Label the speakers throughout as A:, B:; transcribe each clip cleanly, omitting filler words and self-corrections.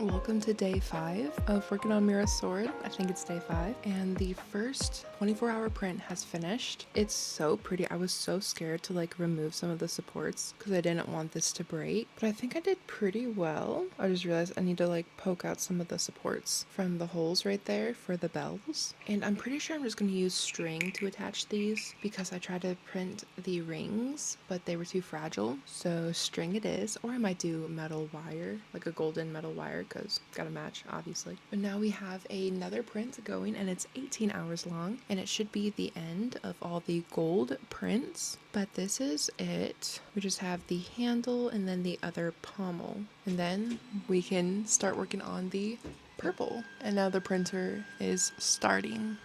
A: Welcome to day 5 of working on Mira's sword. I think it's day 5. And the first 24-hour print has finished. It's so pretty. I was so scared to remove some of the supports because I didn't want this to break. But I think I did pretty well. I just realized I need to poke out some of the supports from the holes right there for the bells. And I'm pretty sure I'm just going to use string to attach these because I tried to print the rings, but they were too fragile. So string it is, or I might do metal wire, like a golden metal wire, because gotta match obviously. But now we have another print going and it's 18 hours long and it should be the end of all the gold prints, but this is it. We just have the handle and then the other pommel, and then we can start working on the purple. And now the printer is starting.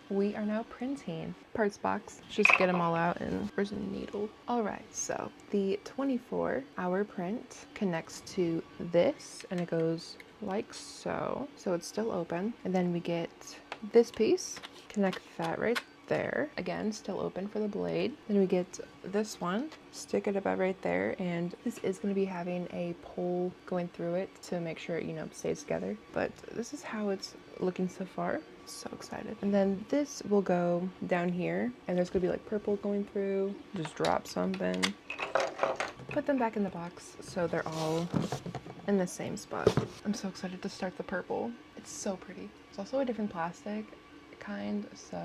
A: We are now printing parts box. Just get them all out, and where's a needle? All right, so the 24-hour print connects to this and it goes like so. So it's still open. And then we get this piece, connect that right there. Again, still open for the blade. Then we get this one, stick it about right there, and this is going to be having a pole going through it to make sure it, stays together. But this is how it's looking so far. So excited. And then this will go down here and there's gonna be purple going through. Just drop something, put them back in the box so they're all in the same spot. I'm so excited to start the purple. It's so pretty. It's also a different plastic kind, so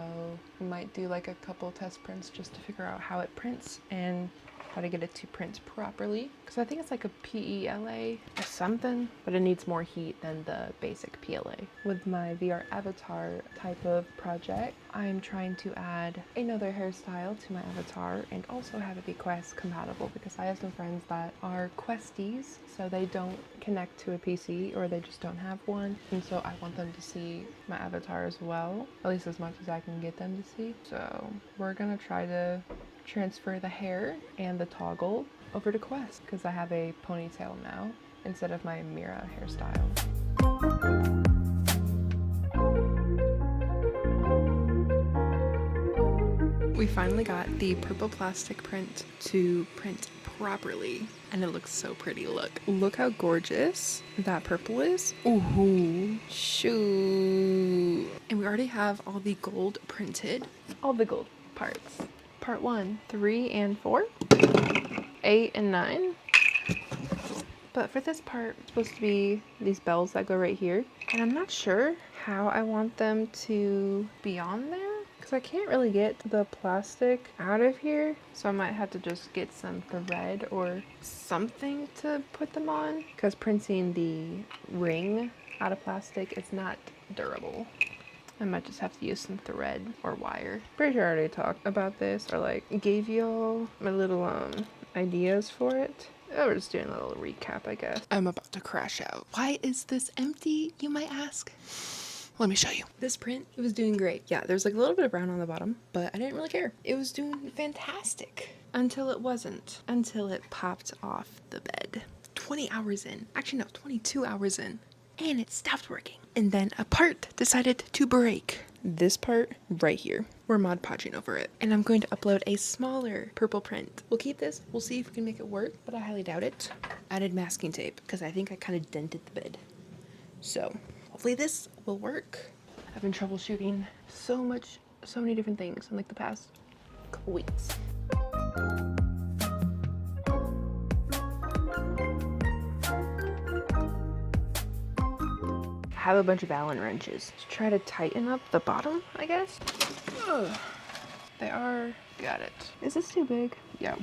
A: I might do a couple test prints just to figure out how it prints and how to get it to print properly, because I think it's a PELA or something, but it needs more heat than the basic PLA. With my VR avatar type of project, I'm trying to add another hairstyle to my avatar and also have it be Quest compatible, because I have some friends that are Questies, so they don't connect to a PC or they just don't have one, and so I want them to see my avatar as well, at least as much as I can get them to see. So we're gonna try to transfer the hair and the toggle over to Quest, because I have a ponytail now instead of my Mira hairstyle. We finally got the purple plastic print to print properly, and it looks so pretty. Look how gorgeous that purple is. Ooh, shoot. And we already have all the gold printed, all the gold parts. Part 1, 3 and 4, 8 and 9. But for this part, it's supposed to be these bells that go right here. And I'm not sure how I want them to be on there, because I can't really get the plastic out of here. So I might have to just get some thread or something to put them on, because printing the ring out of plastic is not durable. I might just have to use some thread or wire. Pretty sure I already talked about this or gave y'all my little ideas for it. Oh, we're just doing a little recap, I guess. I'm about to crash out. Why is this empty, you might ask? Let me show you. This print, it was doing great. Yeah, there's a little bit of brown on the bottom, but I didn't really care. It was doing fantastic. Until it wasn't. Until it popped off the bed. 20 hours in. Actually, no, 22 hours in. And it stopped working. And then a part decided to break. This part right here. We're Mod Podging over it. And I'm going to upload a smaller purple print. We'll keep this. We'll see if we can make it work, but I highly doubt it. Added masking tape because I think I kind of dented the bed. So hopefully this will work. I've been troubleshooting so many different things in the past couple weeks. I have a bunch of Allen wrenches to try to tighten up the bottom, I guess. Ugh. They are. Got it. Is this too big? Yeah,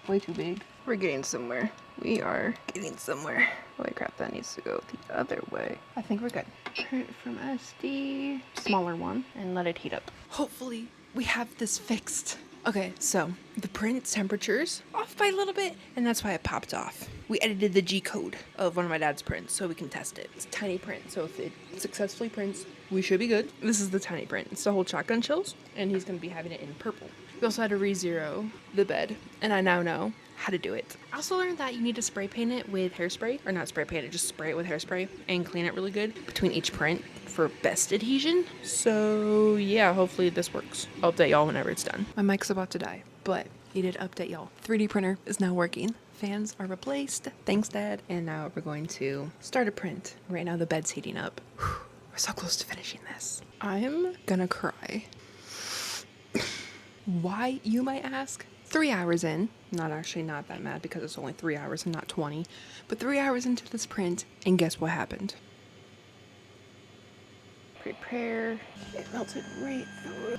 A: way too big. We're getting somewhere. We are getting somewhere. Holy crap, that needs to go the other way. I think we're good. Print from SD. Smaller one. And let it heat up. Hopefully we have this fixed. Okay, so the print temperature's off by a little bit, and that's why it popped off. We edited the G code of one of my dad's prints so we can test it. It's a tiny print, so if it successfully prints, we should be good. This is the tiny print. It's the whole shotgun shells, and he's going to be having it in purple. We also had to re-zero the bed, and I now know how to do it. I also learned that you need to spray paint it with hairspray, or not spray paint it, just spray it with hairspray and clean it really good between each print for best adhesion. So yeah, hopefully this works. I'll update y'all whenever it's done. My mic's about to die, but needed to update y'all. 3D printer is now working. fans are replaced. Thanks, Dad. And now we're going to start a print. Right now the bed's heating up. We're so close to finishing this. I'm gonna cry. Why, you might ask? 3 hours in, not that mad because it's only 3 hours and not 20, but 3 hours into this print, and guess what happened? Prepare. It melted right through.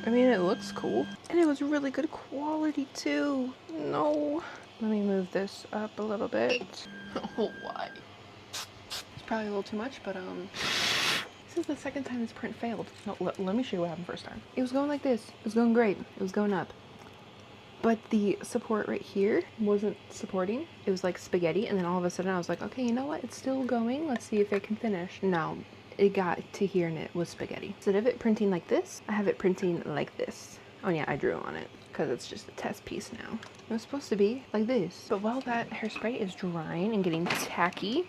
A: I mean, it looks cool. And it was really good quality too. No. Let me move this up a little bit. Oh, why? It's probably a little too much, but this is the second time this print failed. No, let me show you what happened first time. It was going like this. It was going great. It was going up. But the support right here wasn't supporting. It was like spaghetti, and then all of a sudden I was like, okay, you know what? It's still going. Let's see if it can finish. No, it got to here and it was spaghetti. Instead of it printing like this, I have it printing like this. Oh yeah, I drew on it because it's just a test piece now. It was supposed to be like this. But while that hairspray is drying and getting tacky,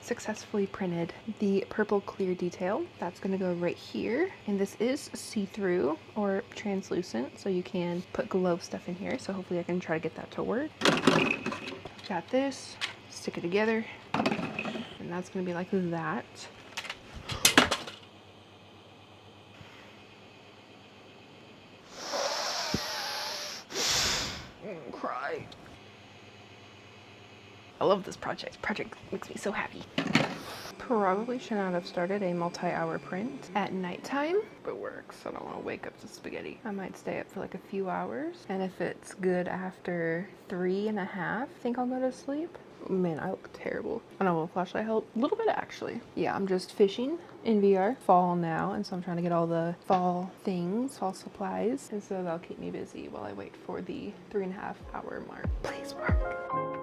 A: successfully printed the purple clear detail. That's gonna go right here. And this is see-through or translucent, so you can put glow stuff in here. So hopefully I can try to get that to work. Got this, stick it together, and that's gonna be like that. Cry. I love this project. Project makes me so happy. Probably should not have started a multi-hour print at nighttime, but works. I don't want to wake up to spaghetti. I might stay up for like a few hours, and if it's good after 3.5, I think I'll go to sleep. Man, I look terrible. I know, will flashlight help? A little bit actually. Yeah, I'm just fishing in VR. Fall now, and so I'm trying to get all the fall things, fall supplies, and so that'll keep me busy while I wait for the 3.5 hour mark. Please work.